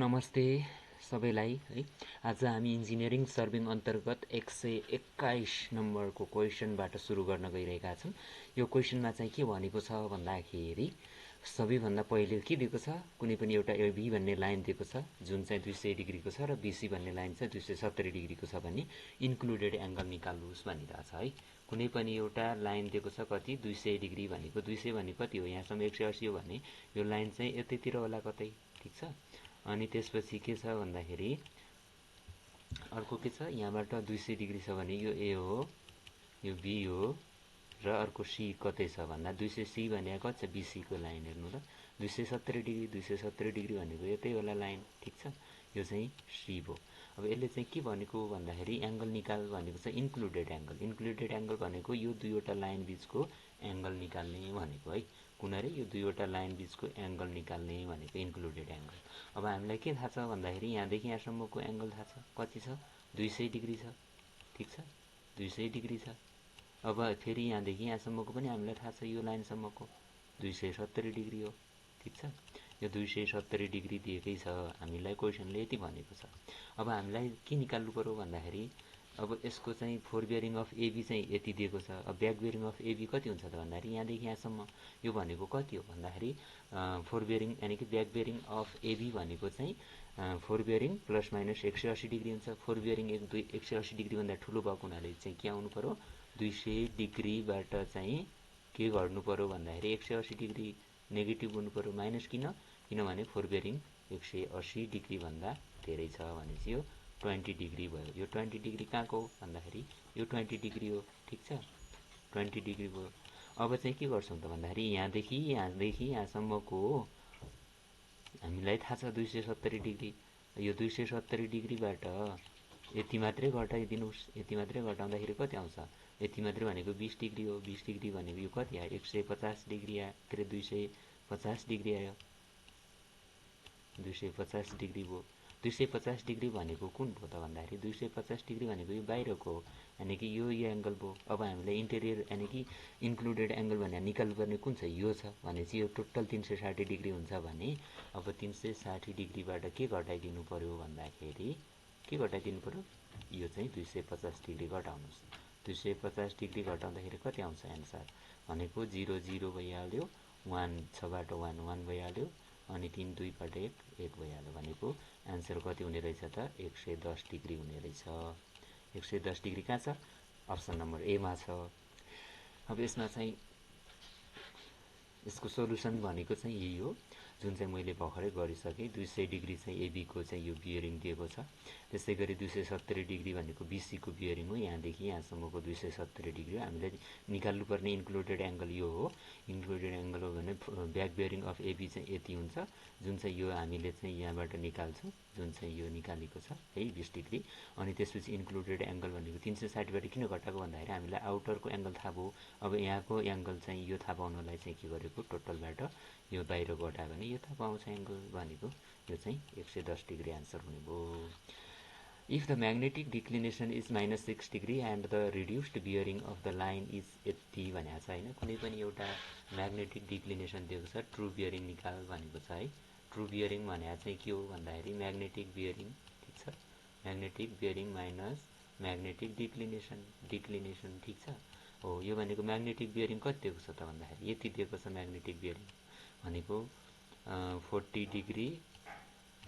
नमस्ते सबैलाई है। आज हामी इन्जिनियरिङ सर्भिङ अन्तर्गत 121 नम्बरको क्वेसनबाट सुरु गर्न गइरहेका छौँ। यो क्वेसनमा चाहिँ के भनेको छ भन्दाखेरि सबैभन्दा पहिले के दिएको छ, कुनै पनि एउटा एबी भन्ने लाइन दिएको छ जुन चाहिँ 200 डिग्रीको छ र बीसी भन्ने लाइन चाहिँ 270 डिग्रीको छ भने इन्क्लुडेड एङ्गल निकाल्नुहोस् भनिरहेछ है। कुनै पनि एउटा लाइन दिएको छ कति 200 डिग्री भनेको 200 भनेको कति हो, यहाँसम्म 180 हो भने यो लाइन चाहिँ यतैतिर होला कतै, ठिक छ। अनि त्यसपछि के छ भन्दाखेरि अर्को के छ, यहाँबाट 200 डिग्री छ भने यो ए हो, यो बी हो र अर्को सी कतै छ भन्दा 200 सी भनेको कति छ, बीसी को लाइन हेर्नु त 270 डिग्री भनेको यतै होला लाइन, ठिक छ। यो चाहिँ सी भयो। अब यसले चाहिँ के भनेको भन्दाखेरि एङ्गल निकाल भनेको चाहिँ इन्क्लुडेड एङ्गल भनेको यो दुईवटा लाइन बीचको एङ्गल निकाल्ने भनेको है। कुन अरे, यो दुईवटा लाइन बीचको एङ्गल निकाल्ने भनेको इन्क्लुडेड एङ्गल। अब हामीलाई के थाहा छ भन्दाखेरि यहाँदेखि यहाँसम्मको एङ्गल थाहा छ, कति छ 200 डिग्री छ, ठिक छ 200 डिग्री छ। अब फेरि यहाँदेखि यहाँसम्मको पनि हामीलाई थाहा छ यो लाइनसम्मको 270 डिग्री हो, ठिक छ। यो 270 डिग्री दिएकै छ हामीलाई, क्वेसनले यति भनेको छ। अब हामीलाई के निकाल्नु पर्यो भन्दाखेरि अब यसको चाहिँ फोर बियरिङ अफ एबी चाहिँ यति दिएको छ। अब ब्याक बियरिङ अफ एबी कति हुन्छ त भन्दाखेरि यहाँदेखि यहाँसम्म यो भनेको कति हो भन्दाखेरि फोर बियरिङ यानि कि ब्याक बियरिङ अफ एबी भनेको चाहिँ four bearing plus minus 180 degree हुन्छ। फोर बियरिङ 180 डिग्रीभन्दा ठुलो भएको हुनाले चाहिँ के आउनु पर्यो, 200 डिग्रीबाट चाहिँ के गर्नु पर्यो भन्दाखेरि 180 डिग्री नेगेटिभ हुनु पर्यो। माइनस किनभने फोर बियरिङ 180 डिग्रीभन्दा धेरै छ भने चाहिँ यो 20 डिग्री भयो। यो 20 डिग्री कहाँको हो भन्दाखेरि यो 20 डिग्री हो, ठिक छ 20 डिग्री भयो। अब चाहिँ के गर्छौँ त भन्दाखेरि यहाँदेखि यहाँसम्मको हामीलाई थाहा छ 270 डिग्री। यो 270 डिग्रीबाट यति मात्रै घटाइदिनुहोस्, यति मात्रै घटाउँदाखेरि कति आउँछ, यति मात्रै भनेको 20 डिग्री हो। 20 डिग्री भनेको यो कति आयो, 150 डिग्री आयो, के अरे 250 डिग्री आयो, 250 डिग्री भयो। 250 डिग्री भनेको कुन भयो त भन्दाखेरि 250 डिग्री भनेको यो बाहिरको हो, यानि कि यो एङ्गल भयो। अब हामीलाई इन्टेरियर यानि कि इन्क्लुडेड एङ्गल भनेर निकाल्नुपर्ने कुन छ, यो छ भने चाहिँ यो टोटल 360 डिग्री हुन्छ भने अब 360 डिग्रीबाट के घटाइदिनु पर्यो भन्दाखेरि के घटाइदिनु पर्यो, यो चाहिँ 250 डिग्री घटाउनुहोस्। 250 डिग्री घटाउँदाखेरि कति आउँछ एन्सर भनेको 0 0 भइहाल्यो, 1 6बाट 1 1 भइहाल्यो, अनि 3 2बाट 1 1 भइहाल्यो भनेको एन्सर कति हुने रहेछ त 110 डिग्री हुने रहेछ। 110 डिग्री कहाँ छ, अप्सन नम्बर एमा छ। अब यसमा चाहिँ यसको सोलुसन भनेको चाहिँ यही हो जुन चाहिँ मैले भर्खरै गरिसकेँ। 200 डिग्री चाहिँ एबीको चाहिँ यो बियरिङ दिएको छ। त्यसै गरी 270 डिग्री भनेको बीसीको बियरिङ हो, यहाँदेखि यहाँसम्मको 270 डिग्री हो। हामीले निकाल्नुपर्ने इन्क्लुडेड एङ्गल यो हो। इन्क्लुडेड एङ्गल हो भने ब्याक बियरिङ अफ एबी चाहिँ यति हुन्छ, जुन चाहिँ यो हामीले चाहिँ यहाँबाट निकाल्छौँ, जुन चाहिँ यो निकालेको छ है 20 डिग्री। अनि त्यसपछि इन्क्लुडेड एङ्गल भनेको 360बाट किन घटाएको भन्दाखेरि हामीलाई आउटरको एङ्गल थाहा भयो। अब यहाँको एङ्गल चाहिँ यो थाहा पाउनलाई चाहिँ के गरेको, टोटलबाट यो बाहिर घटायो भने यो थाहा पाउँछ एङ्गल भनेको, यो चाहिँ 110 डिग्री आन्सर हुने भयो। If the magnetic declination is -6 degree and the reduced bearing of the line is 80 भनेको छ होइन। कुनै पनि एउटा म्याग्नेटिक डिक्लिनेसन दिएको छ, ट्रु बियरिङ निकाल भनेको छ है। ट्रु बियरिङ भनेको चाहिँ के हो भन्दाखेरि म्याग्नेटिक बियरिङ, ठिक छ, म्याग्नेटिक बियरिङ माइनस म्याग्नेटिक डिक्लिनेसन, ठिक छ हो। यो भनेको म्याग्नेटिक बियरिङ कति दिएको छ त भन्दाखेरि यति दिएको छ। म्याग्नेटिक बियरिङ भनेको 40 डिग्री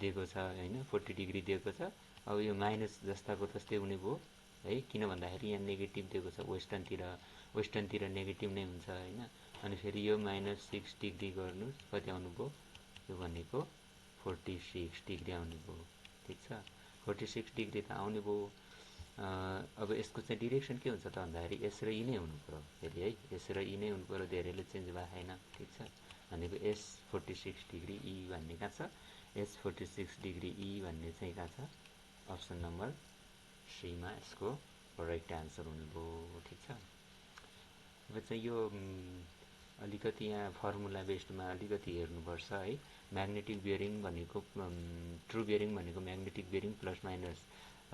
दिएको छ होइन, 40 डिग्री दिएको छ। अब यो माइनस जस्ताको तस्तै हुने भयो है, किन भन्दाखेरि यहाँ नेगेटिभ दिएको छ, वेस्टर्नतिर नेगेटिभ नै हुन्छ होइन। अनि फेरि यो -6 डिग्री गर्नु कति आउनु भयो, यो भनेको 46 डिग्री आउने भयो, ठिक छ 46 डिग्री त आउने भयो। अब यसको चाहिँ डिरेक्सन के हुन्छ त भन्दाखेरि एस र ई नै हुनु पर्यो फेरि है, एस र ई नै हुनु पर्यो, धेरैले चेन्ज भएको छैन, ठिक छ। भनेको एस 46 डिग्री ई भन्ने कहाँ छ, एस 46 डिग्री ई भन्ने चाहिँ कहाँ छ, अप्सन नम्बर सीमा यसको करेक्ट आन्सर हुने भयो, ठिक छ। अब चाहिँ यो अलिकति यहाँ फर्मुला बेस्डमा अलिकति हेर्नुपर्छ है। म्याग्नेटिक बियरिङ भनेको ट्रु बियरिङ भनेको म्याग्नेटिक बियरिङ प्लस माइनस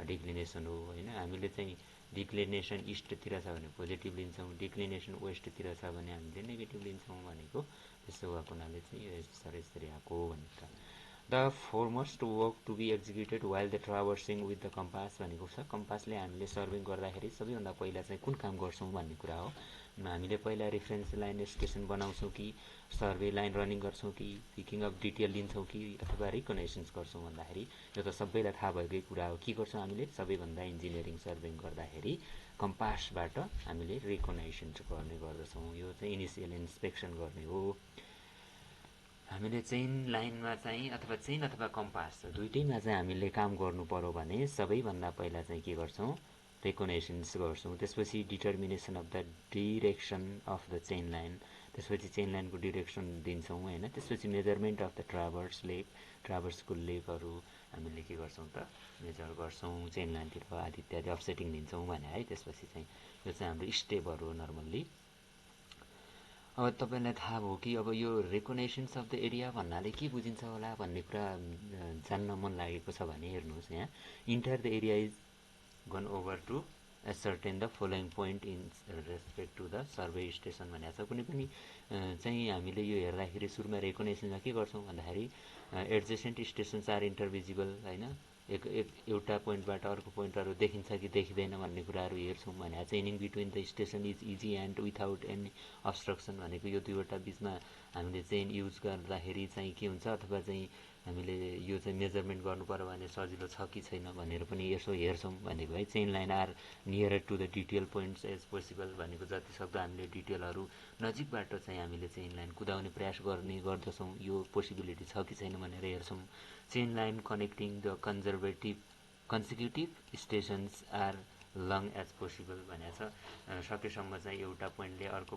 डिक्लिनेसन हो होइन। हामीले चाहिँ डिक्लिनेसन इस्टतिर छ भने पोजिटिभ लिन्छौँ, डिक्लिनेसन वेस्टतिर छ भने हामीले नेगेटिभ लिन्छौँ भनेको, त्यसो भएको हुनाले चाहिँ यो यसरी आएको भनेको। The the foremost work to be executed while the traversing with the compass भनेको छ। कम्पासले हामीले सर्भिङ गर्दाखेरि सबैभन्दा पहिला चाहिँ कुन काम गर्छौँ भन्ने कुरा हो। हामीले पहिला रेफरेन्स लाइन स्टेसन बनाउँछौँ कि सर्वे लाइन रनिङ गर्छौँ कि पिकिङ अफ डिटेल लिन्छौँ कि अथवा रिकनेसन्स गर्छौँ भन्दाखेरि यो त सबैलाई थाहा भएकै कुरा हो। के गर्छौँ हामीले सबैभन्दा इन्जिनियरिङ सर्भिङ गर्दाखेरि कम्पासबाट हामीले रिकनेसन्स गर्ने गर्दछौँ। यो चाहिँ इनिसियल इन्सपेक्सन गर्ने हो। हामीले चेन लाइनमा चाहिँ अथवा चेन अथवा कम्पास दुइटैमा चाहिँ हामीले काम गर्नु पर्यो भने सबैभन्दा पहिला चाहिँ के गर्छौँ रिकनेसन्स गर्छौँ। त्यसपछि determination of the direction of the chain line, त्यसपछि चेन लाइनको डिरेक्सन दिन्छौँ होइन। त्यसपछि मेजरमेन्ट अफ द ट्राभर्सको लेगहरू हामीले के गर्छौँ त मेजर गर्छौँ, चेन लाइनतिर आदि इत्यादि अफसेटिङ दिन्छौँ भने है। त्यसपछि चाहिँ यो चाहिँ हाम्रो स्टेपहरू हो नर्मल्ली। अब तपाईँलाई थाहा भयो कि अब यो रिकनेसन्स अफ द एरिया भन्नाले के बुझिन्छ होला भन्ने कुरा जान्न मन लागेको छ भने हेर्नुहोस् यहाँ enter the area is gone over to ascertain the following point in respect to the survey station भनेको छ। कुनै पनि चाहिँ हामीले यो हेर्दाखेरि सुरुमा रिकनेसनमा के गर्छौँ भन्दाखेरि एडजेसेन्ट स्टेसन्स आर इन्टरभिजिबल होइन। एउटा पोइन्टबाट अर्को पोइन्टहरू देखिन्छ कि देखिँदैन भन्ने कुराहरू हेर्छौँ भने chaining between the station is easy and without any obstruction भनेको यो दुईवटा बिचमा हामीले चेन युज गर्दाखेरि चाहिँ के हुन्छ अथवा चाहिँ हामीले यो चाहिँ मेजरमेन्ट गर्नु पर्यो भने सजिलो छ कि छैन भनेर पनि यसो हेर्छौँ भनेको है। Chain line are near to the detail points as possible भनेको जतिसक्दो हामीले डिटेलहरू नजिकबाट चाहिँ हामीले चेन लाइन कुदाउने प्रयास गर्ने गर्दछौँ। यो पोसिबिलिटी छ कि छैन भनेर हेर्छौँ। Chain line connecting the consecutive stations are long as possible भनेको छ। सकेसम्म चाहिँ एउटा पोइन्टले अर्को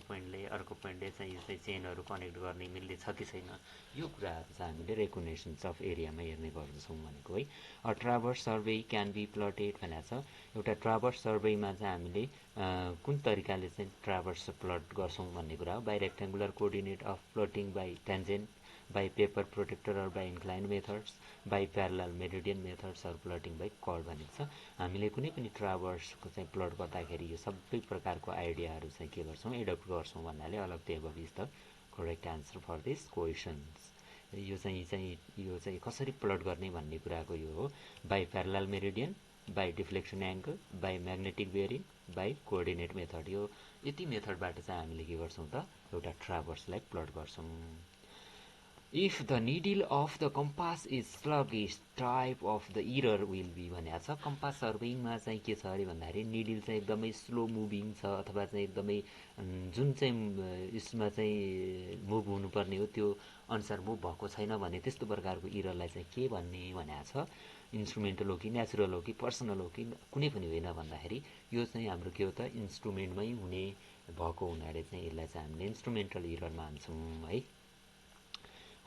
पोइन्टले चाहिँ चेनहरू कनेक्ट गर्ने मिल्ने छ कि छैन यो कुराहरू चाहिँ हामीले रेकनेसन्स अफ एरियामा हेर्ने गर्दछौँ भनेको है। A traverse survey can be plotted भनेको छ। एउटा ट्राभर्स सर्वेमा चाहिँ हामीले कुन तरिकाले चाहिँ ट्राभर्स प्लट गर्छौँ भन्ने कुरा हो। By rectangular coordinate of plotting by tangent, by paper protector or by inclined methods, by parallel meridian methods or plotting by chord भनेको छ। हामीले कुनै पनि ट्राभर्सको चाहिँ प्लट गर्दाखेरि यो सबै प्रकारको आइडियाहरू चाहिँ के गर्छौँ एडप्ट गर्छौँ भन्नाले अलग table is the correct answer for this questions. यो चाहिँ कसरी प्लट गर्ने भन्ने कुराको यो हो। By parallel meridian, by deflection angle, by magnetic bearing, by coordinate method. यो यति मेथडबाट चाहिँ हामीले के गर्छौँ त एउटा ट्राभर्सलाई प्लट गर्छौँ। If the needle of the compass is sluggish, type of the error will be भनेको छ। कम्पास सर्भिङमा चाहिँ के छ अरे भन्दाखेरि निडल चाहिँ एकदमै स्लो मुभिङ छ अथवा चाहिँ एकदमै जुन चाहिँ यसमा चाहिँ मुभ हुनुपर्ने हो त्यो अनुसार मुभ भएको छैन भने त्यस्तो प्रकारको इररलाई चाहिँ के भन्ने भनेको छ। इन्स्ट्रुमेन्टल हो कि नेचुरल हो कि पर्सनल हो कि कुनै पनि होइन भन्दाखेरि यो चाहिँ हाम्रो के हो त इन्स्ट्रुमेन्टमै हुने भएको हुनाले चाहिँ यसलाई चाहिँ हामीले इन्स्ट्रुमेन्टल इरर मान्छौँ है।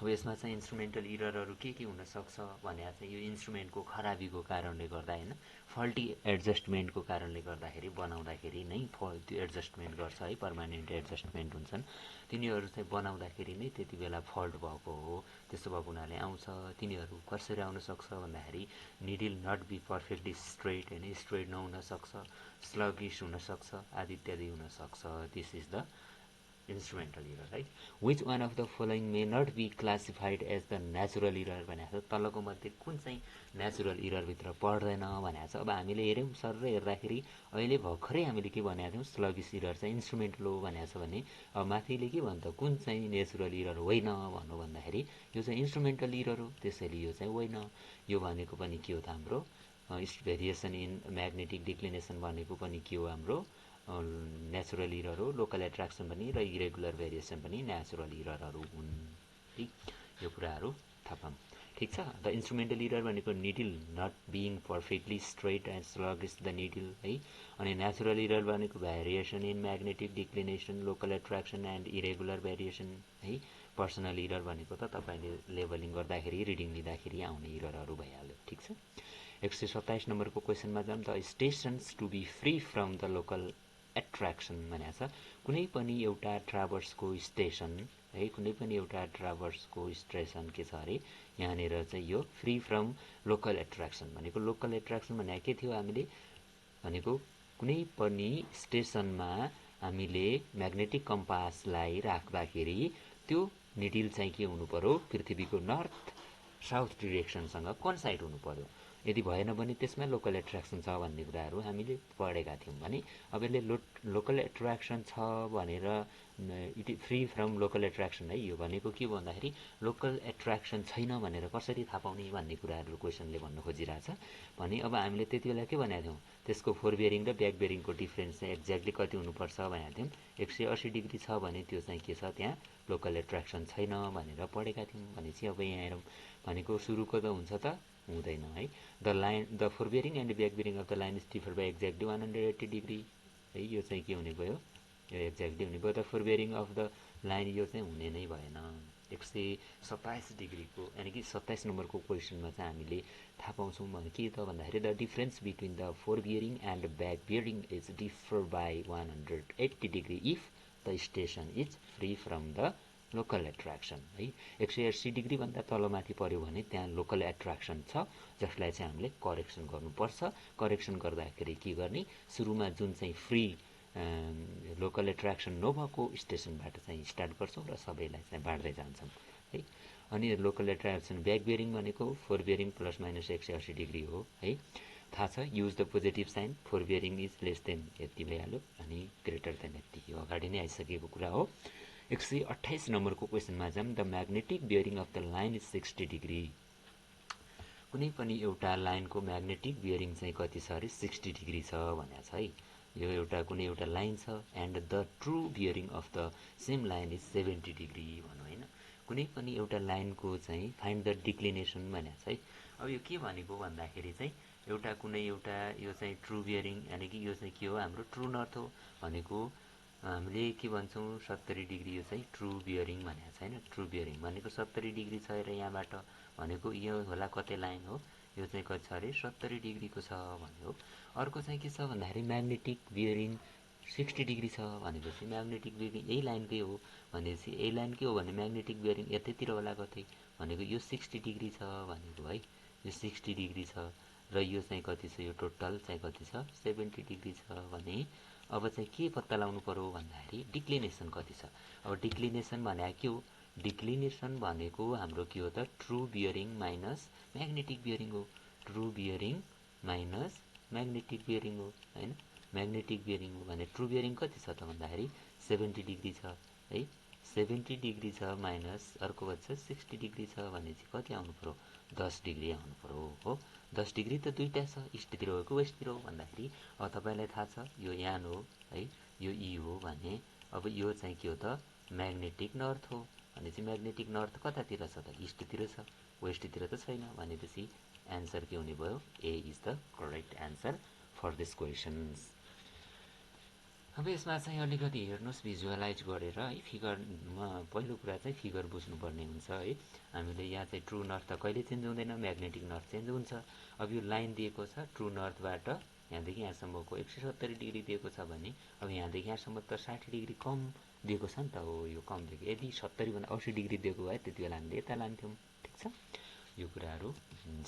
अब यसमा चाहिँ इन्स्ट्रुमेन्टल इररहरू के हुनसक्छ भने चाहिँ यो इन्स्ट्रुमेन्टको खराबीको कारणले गर्दा होइन फल्टी एडजस्टमेन्टको कारणले गर्दाखेरि बनाउँदाखेरि नै त्यो एडजस्टमेन्ट गर्छ है। पर्मानेन्ट एडजस्टमेन्ट हुन्छन् तिनीहरू चाहिँ बनाउँदाखेरि नै त्यति बेला फल्ट भएको हो। त्यस्तो भएको हुनाले आउँछ। तिनीहरू कसरी आउन सक्छ भन्दाखेरि needle not be perfectly straight होइन, स्ट्रेट नहुनसक्छ, स्लगिस हुनसक्छ आदि इत्यादि हुनसक्छ। This is the instrumental error है। Which one of the following may not be classified as the natural error भनेको छ। तलको मध्ये कुन चाहिँ नेचुरल इररभित्र पर्दैन भनेको छ। अब हामीले हेऱ्यौँ सर हेर्दाखेरि अहिले भर्खरै हामीले के भनेको थियौँ स्लगिस इरर चाहिँ इन्स्ट्रुमेन्टल हो भनेको छ भने अब माथिले के भन्छ कुन चाहिँ नेचुरल इरर होइन भन्नु भन्दाखेरि यो चाहिँ इन्स्ट्रुमेन्टल इरर हो, त्यसैले यो चाहिँ होइन। यो भनेको पनि के हो त हाम्रो भेरिएसन इन म्याग्नेटिक डिक्लिनेसन भनेको पनि के हो हाम्रो नेचुरल इरर हो। लोकल एट्र्याक्सन पनि र इरेगुलर भेरिएसन पनि नेचुरल इररहरू हुन्। ठिक यो कुराहरू थाहा पाऊँ ठिक छ। द इन्स्ट्रुमेन्टल इरर भनेको needle not being perfectly straight and sluggish the needle है। अनि नेचुरल इरर भनेको variation in magnetic declination, local attraction and irregular variation है। पर्सनल इरर भनेको त तपाईँले लेभलिङ गर्दाखेरि रिडिङ लिँदाखेरि आउने इररहरू भइहाल्यो। ठिक छ। 127 नम्बरको क्वेसनमा जाऊँ। The stations to be free from the local attraction भनेको छ। कुनै पनि एउटा ट्राभर्सको स्टेसन है, कुनै पनि एउटा ट्राभर्सको स्टेसन के छ अरे यहाँनिर चाहिँ यो फ्री फ्रम लोकल एट्र्याक्सन भनेको लोकल एट्र्याक्सन भनेको के थियो हामीले भनेको कुनै पनि स्टेसनमा हामीले म्याग्नेटिक कम्पासलाई राख्दाखेरि त्यो निडल चाहिँ के हुनु पर्यो पृथ्वीको नर्थ साउथ डिरेक्सनसँग कोइन्साइड हुनु पर्यो। यदि भएन भने त्यसमा लोकल एट्र्याक्सन छ भन्ने कुराहरू हामीले पढेका थियौँ भने अब यसले लोकल एट्र्याक्सन छ भनेर it free from local attraction है, यो भनेको के भन्दाखेरि लोकल एट्र्याक्सन छैन भनेर कसरी थाहा पाउने भन्ने कुराहरू क्वेसनले भन्न खोजिरहेछ भने अब हामीले त्यति बेला के भनेका थियौँ, त्यसको फोर बियरिङ र ब्याक बियरिङको डिफ्रेन्स चाहिँ एक्ज्याक्टली कति हुनुपर्छ भनेको थियौँ। 180 डिग्री छ भने त्यो चाहिँ के छ, त्यहाँ लोकल एट्र्याक्सन छैन भनेर पढेका थियौँ। भनेपछि अब यहाँ हेरौँ भनेको सुरुको त हुन्छ त हुँदैन है। The fore bearing and back bearing of the line is differ by exactly 180 degree है, यो चाहिँ के हुने भयो, यो एक्ज्याक्टली हुने भयो। The fore bearing of the line यो चाहिँ हुने नै भएन। 127 डिग्रीको यानि कि 27 नम्बरको क्वेसनमा चाहिँ हामीले थाहा पाउँछौँ भने के त भन्दाखेरि the difference between the fore bearing and back bearing is differ by 180 degree if the station is free from the local attraction है। 180 डिग्रीभन्दा तलमाथि पऱ्यो भने त्यहाँ लोकल एट्र्याक्सन छ, जसलाई चाहिँ हामीले करेक्सन गर्नुपर्छ। करेक्सन गर्दाखेरि के गर्ने, सुरुमा जुन चाहिँ फ्री लोकल एट्र्याक्सन नभएको स्टेसनबाट चाहिँ स्टार्ट गर्छौँ र सबैलाई चाहिँ बाँड्दै जान्छौँ है। अनि लोकल एट्र्याक्सन ब्याक बियरिङ भनेको fore bearing plus minus 180 degree हो है, थाहा छ। Use the positive sign, fore bearing is less than यति भइहाल्यो अनि ग्रेटर देन यति, यो अगाडि नै आइसकेको कुरा हो। 128 नम्बरको क्वेसनमा जाऊँ। The magnetic bearing of the line is 60 degree. कुनै पनि एउटा लाइनको म्याग्नेटिक बियरिङ चाहिँ कति छ अरे, 60 डिग्री छ भनेको छ है। यो एउटा कुनै एउटा लाइन छ and the true bearing of the same line is 70 degree भनौँ होइन। कुनै पनि एउटा लाइनको चाहिँ फाइन्ड द डिक्लिनेसन भनेको छ है। अब यो के भनेको भन्दाखेरि चाहिँ एउटा कुनै एउटा यो चाहिँ ट्रु बियरिङ यानि कि यो चाहिँ के हो, हाम्रो ट्रु नर्थ हो भनेको हामीले के भन्छौँ 70 डिग्री, यो चाहिँ ट्रु बियरिङ भनेको छ होइन। ट्रु बियरिङ भनेको 70 डिग्री छ र यहाँबाट भनेको यो होला कतै लाइन हो, यो चाहिँ कति छ अरे 70 डिग्रीको छ भन्यो। अर्को चाहिँ के छ भन्दाखेरि म्याग्नेटिक बियरिङ 60 डिग्री छ भनेपछि म्याग्नेटिक बियरिङ यही लाइनकै हो भनेपछि यही लाइनकै हो भने म्याग्नेटिक बियरिङ यतैतिर होला कतै भनेको यो 60 डिग्री छ भनेको है, यो 60 डिग्री छ र यो चाहिँ कति छ, यो टोटल चाहिँ कति छ 70 डिग्री छ भने अब चाहिँ के पत्ता लगाउनु पर्यो भन्दाखेरि डिक्लिनेसन कति छ। अब डिक्लिनेसन भनेको के हो, डिक्लिनेसन भनेको हाम्रो के हो त, true bearing minus magnetic bearing हो। True bearing minus magnetic bearing हो होइन। म्याग्नेटिक बियरिङ हो भने ट्रु बियरिङ कति छ त भन्दाखेरि 70 डिग्री छ है। 70 डिग्री छ माइनस अर्को कति छ 60 डिग्री छ भने चाहिँ कति आउनु पर्यो, 10 डिग्री आउनु पर्यो हो। 10 डिग्री त दुईवटा छ, इस्टतिर हो कि वेस्टतिर हो भन्दाखेरि अब तपाईँलाई थाहा छ यो यान हो है, यो ई हो भने अब यो चाहिँ के हो त म्याग्नेटिक नर्थ हो भनेपछि म्याग्नेटिक नर्थ कतातिर छ त, इस्टतिर छ, वेस्टतिर त छैन भनेपछि एन्सर के हुने भयो, A is the correct answer for this questions. अब यसमा चाहिँ अलिकति हेर्नुहोस् भिजुअलाइज गरेर है, फिगरमा पहिलो कुरा चाहिँ फिगर बुझ्नुपर्ने हुन्छ है। हामीले यहाँ चाहिँ ट्रु नर्थ त कहिले चेन्ज हुँदैन, म्याग्नेटिक नर्थ चेन्ज हुन्छ। अब यो लाइन दिएको छ ट्रु नर्थबाट यहाँदेखि यहाँसम्मको 170 डिग्री दिएको छ भने अब यहाँदेखि यहाँसम्म त 60 डिग्री कम दिएको छ नि त हो, यो कम दिएको। यदि 70 भन्दा 80 डिग्री दिएको भए त्यति बेला हामीले यता लान्थ्यौँ, ठिक छ। यो कुराहरू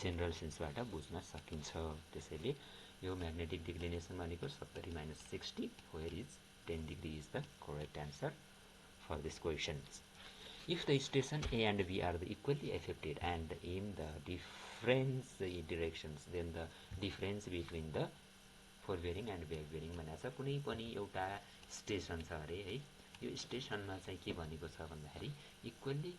जेनरल सेन्सबाट बुझ्न सकिन्छ। त्यसैले यो म्याग्नेटिक डिक्लिनेसन भनेको 70 minus 60 where is 10 degree is the correct answer for this questions. If the station A and B are equally affected and in the different directions, then the difference between the four bearing and back bearing भनेको छ। कुनै पनि एउटा station छ अरे है, यो स्टेसनमा चाहिँ के भनेको छ भन्दाखेरि इक्वल्ली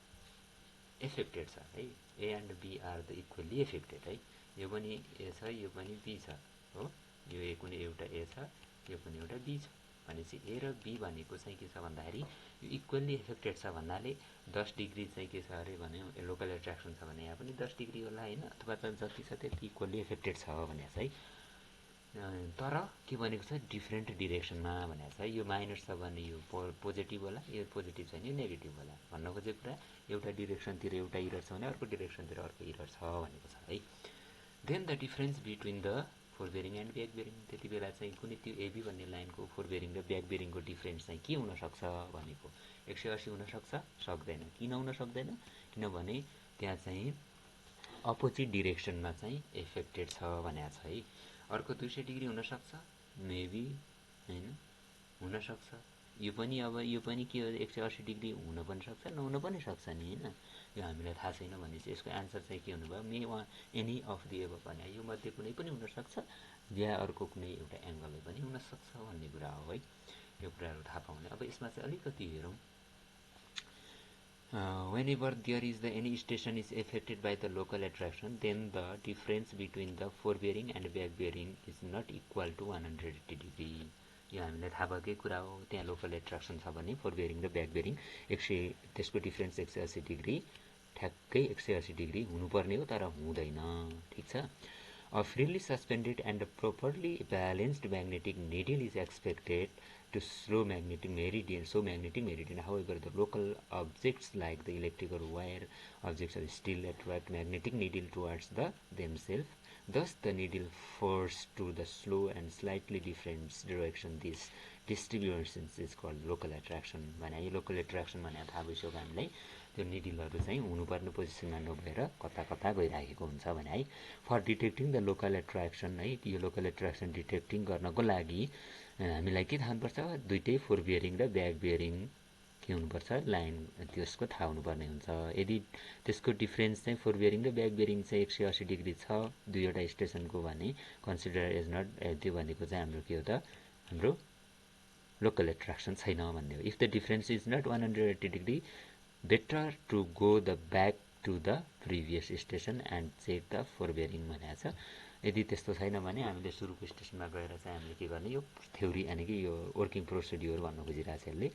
एफेक्टेड छ है। A and B are the equally affected है, यो पनि ए छ यो पनि बी छ हो, यो कुनै एउटा ए छ यो पनि एउटा बी छ भनेपछि ए र बी भनेको चाहिँ के छ भन्दाखेरि यो इक्वल्ली एफेक्टेड छ भन्नाले 10 डिग्री चाहिँ के छ अरे भने लोकल एट्र्याक्सन छ भने यहाँ पनि 10 डिग्री होला होइन, अथवा त जति छ त्यति इक्वल्ली एफेक्टेड छ भनेको छ है। तर के भनेको छ डिफ्रेन्ट डिरेक्सनमा भनेको छ। यो माइनस छ भने यो पोजिटिभ होला, यो पोजिटिभ छैन यो नेगेटिभ होला। भन्न खोजेको कुरा एउटा डिरेक्सनतिर एउटा इरर छ भने अर्को डिरेक्सनतिर अर्को इरर छ भनेको छ है। Then the difference between the fore bearing and back bearing, त्यति बेला चाहिँ कुनै त्यो एबी भन्ने लाइनको फोर बियरिङ र ब्याक बियरिङको डिफरेन्स चाहिँ के हुनसक्छ भनेको 180 हुनसक्छ, सक्दैन। किन हुन सक्दैन, किनभने त्यहाँ चाहिँ अपोजिट डिरेक्सनमा चाहिँ एफेक्टेड छ भनेको छ है। अर्को 200 डिग्री हुनसक्छ मेबी होइन, हुनसक्छ यो पनि के हो 180 डिग्री हुन पनि सक्छ नहुन पनि सक्छ नि हैन यो हामीलाई थाहा छैन भनेपछि यसको आन्सर चाहिँ के हुनु भयो मे एनी अफ द एबभ भने यो मध्ये कुनै पनि हुन सक्छ या अर्को कुनै एउटा एंगल पनि हुन सक्छ भन्ने कुरा हो है यो कुराहरु थाहा पाउने अब यसमा चाहिँ अलिकति हेरौं whenever there is any station is affected by the local attraction then the difference between the forebearing and back bearing is not equal to 180 degree यो हामीलाई थाहा भएकै कुरा हो त्यहाँ लोकल एट्र्याक्सन छ भने फोरबेरिङ र ब्याक बेरिङ त्यसको डिफरेन्स 180 डिग्री ठ्याक्कै 180 डिग्री हुनुपर्ने हो तर हुँदैन ठीक छ A freely suspended and properly balanced magnetic needle is expected to slow magnetic meridian. However, the local objects like the electrical wire objects are still attract magnetic needle towards themselves. Thus, the needle forced to the slow and slightly different direction. This distribution is called local attraction. भने local attraction भने थाहा भइसक्यो हामीलाई त्यो निडलहरु चाहिँ हुनुपर्ने पोजिसनमा नभएर कता कता गइराखेको हुन्छ भने है फर डिटेक्टिङ द लोकल एट्र्याक्सन है यो लोकल एट्र्याक्सन डिटेक्टिङ गर्नको लागि हामीलाई के थाहा हुनुपर्छ दुईटै फोर बियरिङ र ब्याक बियरिङ के हुनुपर्छ लाइन त्यसको थाहा हुनुपर्ने हुन्छ यदि त्यसको डिफरेन्स चाहिँ फोर बियरिङ र ब्याक बियरिङ चाहिँ 180 डिग्री छ दुईवटा स्टेसनको भने कन्सिडर एज नट त्यो भनेको चाहिँ हाम्रो के हो त हाम्रो लोकल एट्र्याक्सन छैन भन्ने हो if the difference is not 180 degree better to go the back to the previous station and check the forbearing भनेको छ यदि त्यस्तो छैन भने हामीले सुरुको स्टेसनमा गएर चाहिँ हामीले के गर्ने यो थ्योरी यानी कि यो वर्किङ प्रोसिड्युर भन्न खोजिरहेको छ यसले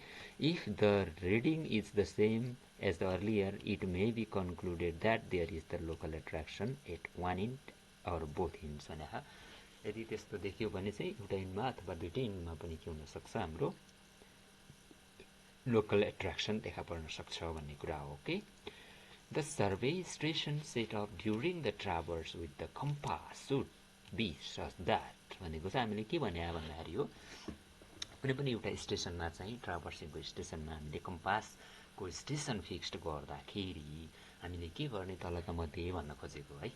if the reading is the same as the earlier it may be concluded that there is the local attraction at one end or both ends भनेको यदि त्यस्तो देखियो भने चाहिँ एउटा इन्डमा अथवा दुईटै इन्डमा पनि के हुन सक्छ हाम्रो local attraction देखा पर्न सक्छ भन्ने कुरा हो के the survey station set up during the traverse with the compass should be such that भनेको चाहिँ हामीले के भने भन्दाखेरि हो कुनै पनि एउटा स्टेसनमा चाहिँ ट्राभर्सिङको स्टेसनमा हामीले कम्पासको स्टेसन फिक्स्ड गर्दाखेरि हामीले के गर्ने तलका मध्ये भन्न खोजेको है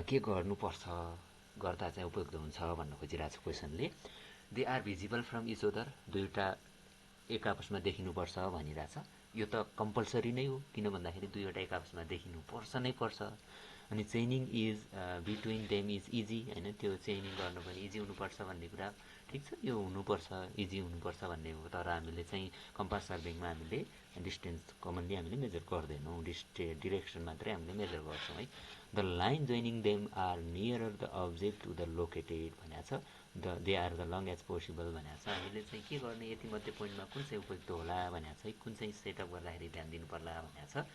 के गर्नुपर्छ गर्दा चाहिँ उपयुक्त हुन्छ भन्न खोजिरहेको छ क्वेशनले they are visible from each other दुईटा एक आपसमा देखिनु पर्छ भनिरहेछ यो त कम्पल्सरी नै हो किन भन्दाखेरि दुईवटा एक आपसमा देखिनु पर्छ नै पर्छ अनि chaining is between them is easy हैन त्यो चेनिङ गर्न पनि इजी हुनुपर्छ भन्ने कुरा ठीक छ यो हुनुपर्छ इजी हुनुपर्छ भन्ने हो तर हामीले चाहिँ कम्पास सर्भिङमा हामीले डिस्टेन्स कमनली हामीले मेजर गर्दैनौं डिरेक्सन मात्रै हामीले मेजर गर्छौं है the line joining them are nearer the object to the located भनेको छ they are the long as possible भनेको छ हामीले चाहिँ के गर्ने यति मध्ये पोइन्टमा कुन चाहिँ उपयुक्त होला भनेको छ कुन चाहिँ सेटअप गर्दाखेरि ध्यान दिनु पर्ला भनेको छ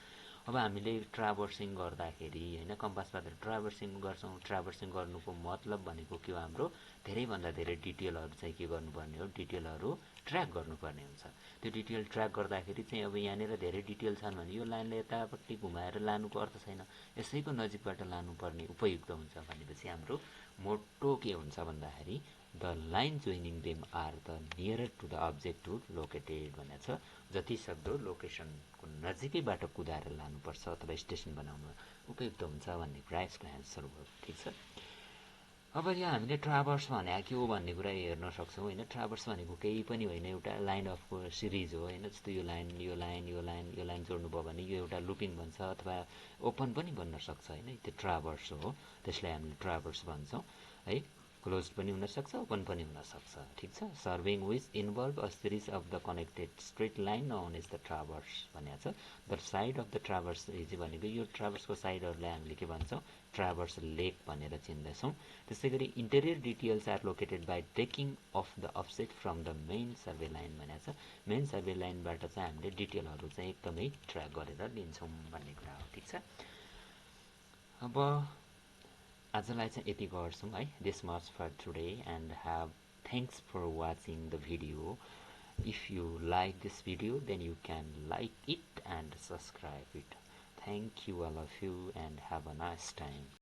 अब हामीले ट्राभर्सिङ गर्दाखेरि हैन कम्पासबाट ट्राभर्सिङ गर्छौं ट्राभर्सिङ गर्नुको मतलब भनेको के हो हाम्रो धेरै भन्दा धेरै डिटेलहरु चाहिँ के गर्नुपर्ने हो डिटेलहरु ट्र्याक गर्नुपर्ने हुन्छ त्यो डिटेल ट्र्याक गर्दाखेरि चाहिँ अब यहाँनेर धेरै डिटेल छन् भने यो लाइनले यतापट्टि घुमाएर लानुको अर्थ छैन यसैको नजिकबाट लानुपर्ने उपयुक्त हुन्छ भनेपछि हाम्रो मोटो के हुन्छ भन्दाखेरि the line joining them are the nearer to the object to located भनेको छ जति सक्दो लोकेसनको नजिकैबाट कुदाएर लानुपर्छ अथवा स्टेसन बनाउन उपयुक्त हुन्छ भन्ने कुरा यसको आन्सर हो ठीक छ अब यहाँ हामीले ट्राभर्स भनेको के हो भन्ने कुरा हेर्न सक्छौं हैन ट्राभर्स भनेको केही पनि होइन एउटा लाइन अफ सिरिज हो हैन जस्तो यो लाइन जोड्नु भयो भने यो एउटा लुपिङ भन्छ अथवा ओपन पनि भन्न सक्छ हैन त्यो ट्राभर्स हो त्यसलाई हामीले ट्राभर्स भन्छौं है क्लोज पनि हुन सक्छ ओपन पनि हुन सक्छ ठीक छ surveying which involve a series of the connected straight line known as the traverse भनेको छ the side of the traverse is भनेको यो ट्राभर्सको साइडहरुलाई हामीले के भन्छौं ट्राभर्स लेग भनेर चिन्दछौं त्यसैगरी interior details are located by taking of the offset from the main survey line भनेको छ मेन सर्वे लाइनबाट चाहिँ हामीले डिटेलहरु चाहिँ एकदमै ट्र्याक गरेर लिन्छौं भन्ने कुरा हो ठीक छ अब आजलाई चाहिँ यति गर्छौं है this much for today and have thanks for watching the video if you like this video then you can like it and subscribe it thank you all of you and have a nice time